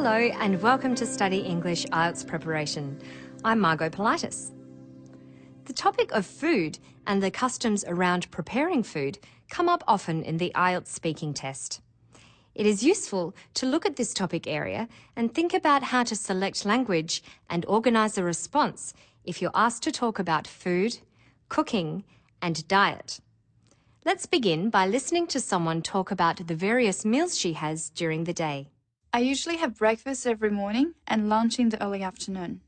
Hello and welcome to Study English IELTS Preparation. I'm Margot Politis. The topic of food and the customs around preparing food come up often in the IELTS speaking test. It is useful to look at this topic area and think about how to select language and organise a response if you're asked to talk about food, cooking and diet. Let's begin by listening to someone talk about the various meals she has during the day. I usually have breakfast every morning and lunch in the early afternoon.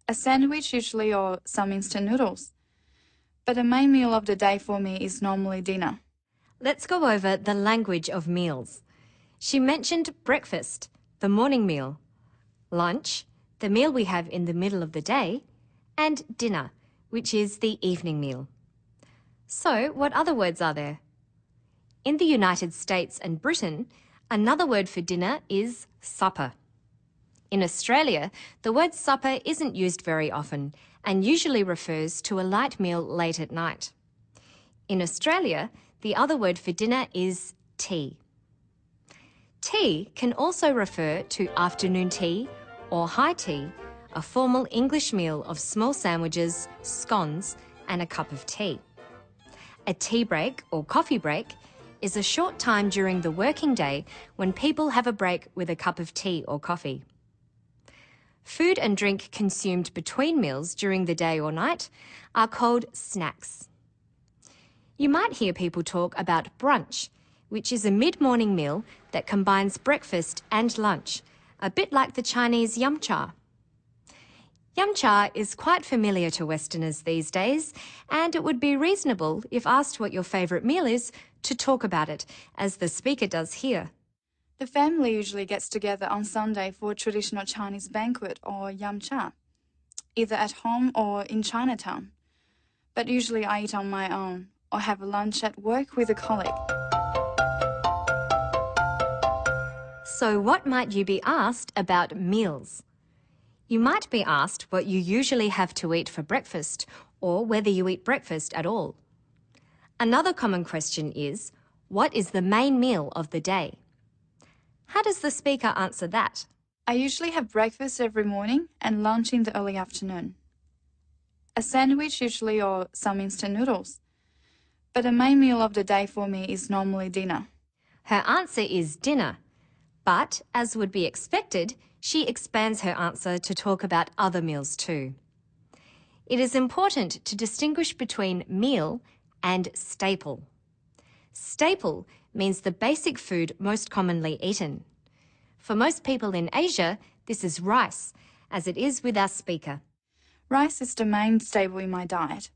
A sandwich usually or some instant noodles. But the main meal of the day for me is normally dinner. Let's go over the language of meals. She mentioned breakfast, the morning meal, lunch, the meal we have in the middle of the day, and dinner, which is the evening meal. So, what other words are there? In the United States and Britain, another word for dinner is supper. In Australia, the word supper isn't used very often and usually refers to a light meal late at night. In Australia, the other word for dinner is tea. Tea can also refer to afternoon tea or high tea, a formal English meal of small sandwiches, scones, and a cup of tea. A tea break or coffee break is a short time during the working day when people have a break with a cup of tea or coffee. Food and drink consumed between meals during the day or night are called snacks. You might hear people talk about brunch, which is a mid-morning meal that combines breakfast and lunch, a bit like the Chinese yum cha. Yum cha is quite familiar to Westerners these days, and it would be reasonable, if asked what your favourite meal is, to talk about it, as the speaker does here. The family usually gets together on Sunday for a traditional Chinese banquet or yum cha, either at home or in Chinatown. But usually I eat on my own or have a lunch at work with a colleague. So what might you be asked about meals? You might be asked what you usually have to eat for breakfast or whether you eat breakfast at all. Another common question is, what is the main meal of the day? How does the speaker answer that? I usually have breakfast every morning and lunch in the early afternoon. A sandwich usually or some instant noodles. But the main meal of the day for me is normally dinner. Her answer is dinner, but as would be expected, she expands her answer to talk about other meals too. It is important to distinguish between meal and staple. Staple means the basic food most commonly eaten. For most people in Asia, this is rice, as it is with our speaker. Rice is the main staple in my diet.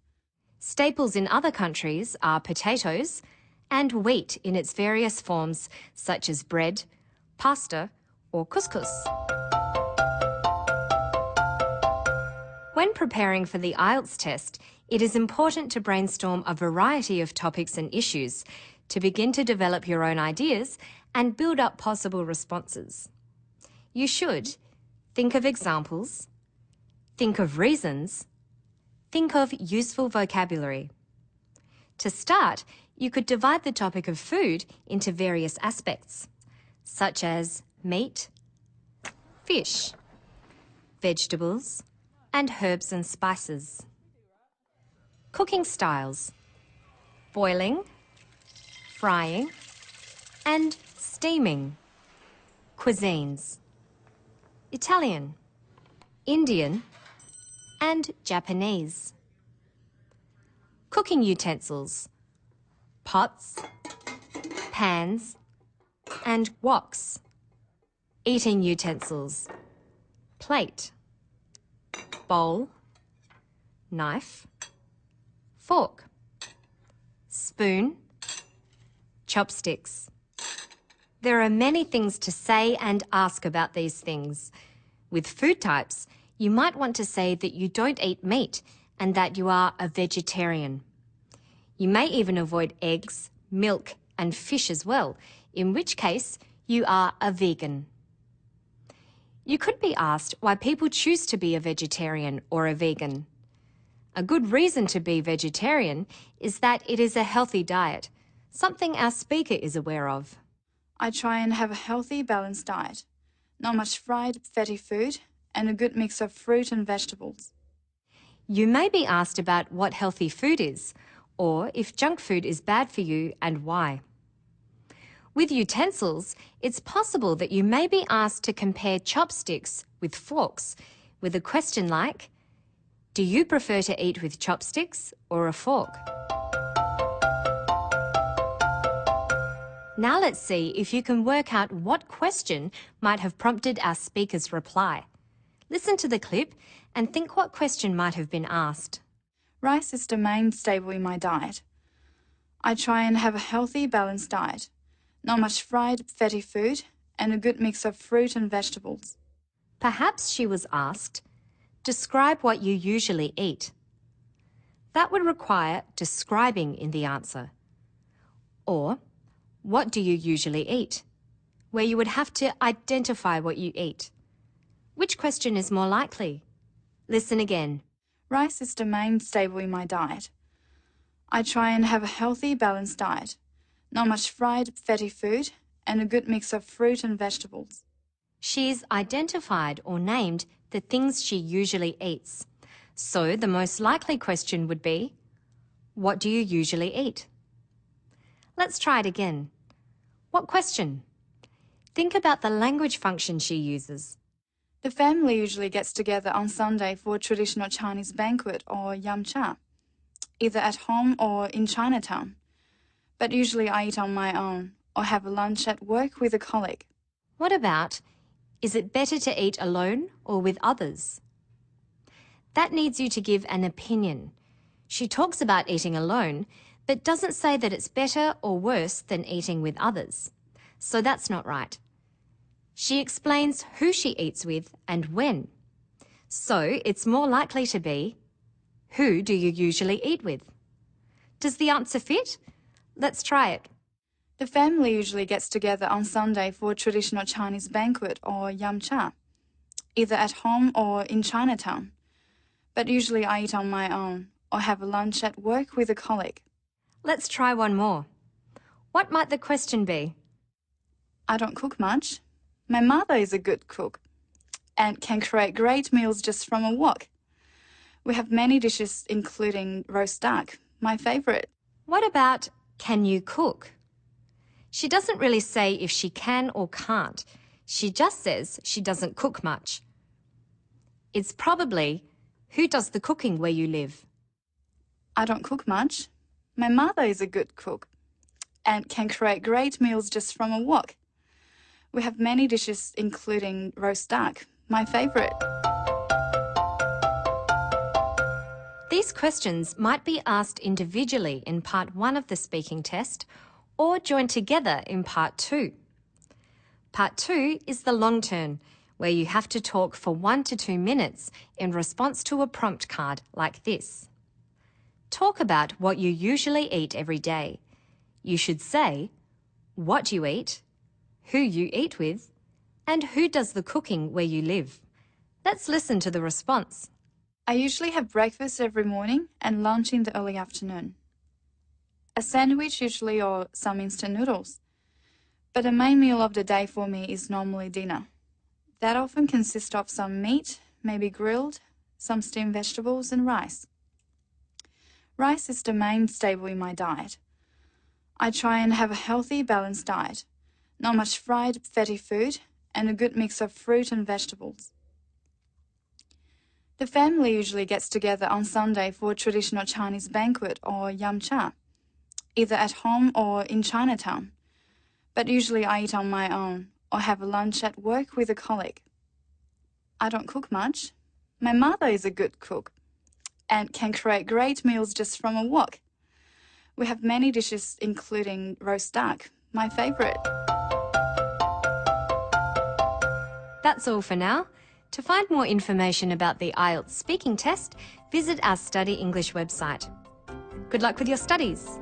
Staples in other countries are potatoes and wheat in its various forms, such as bread, pasta, or couscous. When preparing for the IELTS test, it is important to brainstorm a variety of topics and issues to begin to develop your own ideas and build up possible responses. You should think of examples, think of reasons, think of useful vocabulary. To start, you could divide the topic of food into various aspects, such as meat, fish, vegetables, and herbs and spices. Cooking styles: boiling, frying, and steaming. Cuisines: Italian, Indian, and Japanese. Cooking utensils: pots, pans, and woks. Eating utensils: plate, bowl, knife, fork, spoon, chopsticks. There are many things to say and ask about these things. With food types, you might want to say that you don't eat meat and that you are a vegetarian. You may even avoid eggs, milk, and fish as well, in which case you are a vegan. You could be asked why people choose to be a vegetarian or a vegan. A good reason to be vegetarian is that it is a healthy diet, something our speaker is aware of. I try and have a healthy, balanced diet. not much fried, fatty food, and a good mix of fruit and vegetables. You may be asked about what healthy food is, or if junk food is bad for you and why. With utensils, it's possible that you may be asked to compare chopsticks with forks with a question like, do you prefer to eat with chopsticks or a fork? Now let's see if you can work out what question might have prompted our speaker's reply. Listen to the clip and think what question might have been asked. Rice is the main staple in my diet. I try and have a healthy, balanced diet, not much fried, fatty food, and a good mix of fruit and vegetables. Perhaps she was asked, describe what you usually eat. That would require describing in the answer. Or, what do you usually eat? Where you would have to identify what you eat. Which question is more likely? Listen again. Rice is the main staple in my diet. I try and have a healthy, balanced diet, not much fried, fatty food, and a good mix of fruit and vegetables. She's identified or named the things she usually eats. So the most likely question would be, what do you usually eat? Let's try it again. What question? Think about the language function she uses. The family usually gets together on Sunday for a traditional Chinese banquet or yamcha, either at home or in Chinatown. But usually I eat on my own or have a lunch at work with a colleague. What about, is it better to eat alone or with others? That needs you to give an opinion. She talks about eating alone, but doesn't say that it's better or worse than eating with others. So that's not right. She explains who she eats with and when. So it's more likely to be, who do you usually eat with? Does the answer fit? Let's try it. The family usually gets together on Sunday for a traditional Chinese banquet or yamcha, either at home or in Chinatown. But usually I eat on my own or have a lunch at work with a colleague. Let's try one more. What might the question be? I don't cook much. My mother is a good cook and can create great meals just from a wok. We have many dishes including roast duck, my favorite. What about, can you cook? She doesn't really say if she can or can't. She just says she doesn't cook much. It's probably, who does the cooking where you live? I don't cook much. My mother is a good cook and can create great meals just from a wok. We have many dishes including roast duck, my favorite. These questions might be asked individually in part 1 of the speaking test or joined together in part 2. Part 2 is the long turn, where you have to talk for 1 to 2 minutes in response to a prompt card like this. Talk about what you usually eat every day. You should say what you eat, who you eat with, and who does the cooking where you live. Let's listen to the response. I usually have breakfast every morning and lunch in the early afternoon. A sandwich usually or some instant noodles. But the main meal of the day for me is normally dinner. That often consists of some meat, maybe grilled, some steamed vegetables and rice. Rice is the main staple in my diet. I try and have a healthy, balanced diet, not much fried, fatty food, and a good mix of fruit and vegetables. The family usually gets together on Sunday for a traditional Chinese banquet or yamcha, either at home or in Chinatown. But usually I eat on my own or have a lunch at work with a colleague. I don't cook much. My mother is a good cook and can create great meals just from a wok. We have many dishes including roast duck, my favorite. That's all for now. To find more information about the IELTS speaking test, visit our Study English website. Good luck with your studies.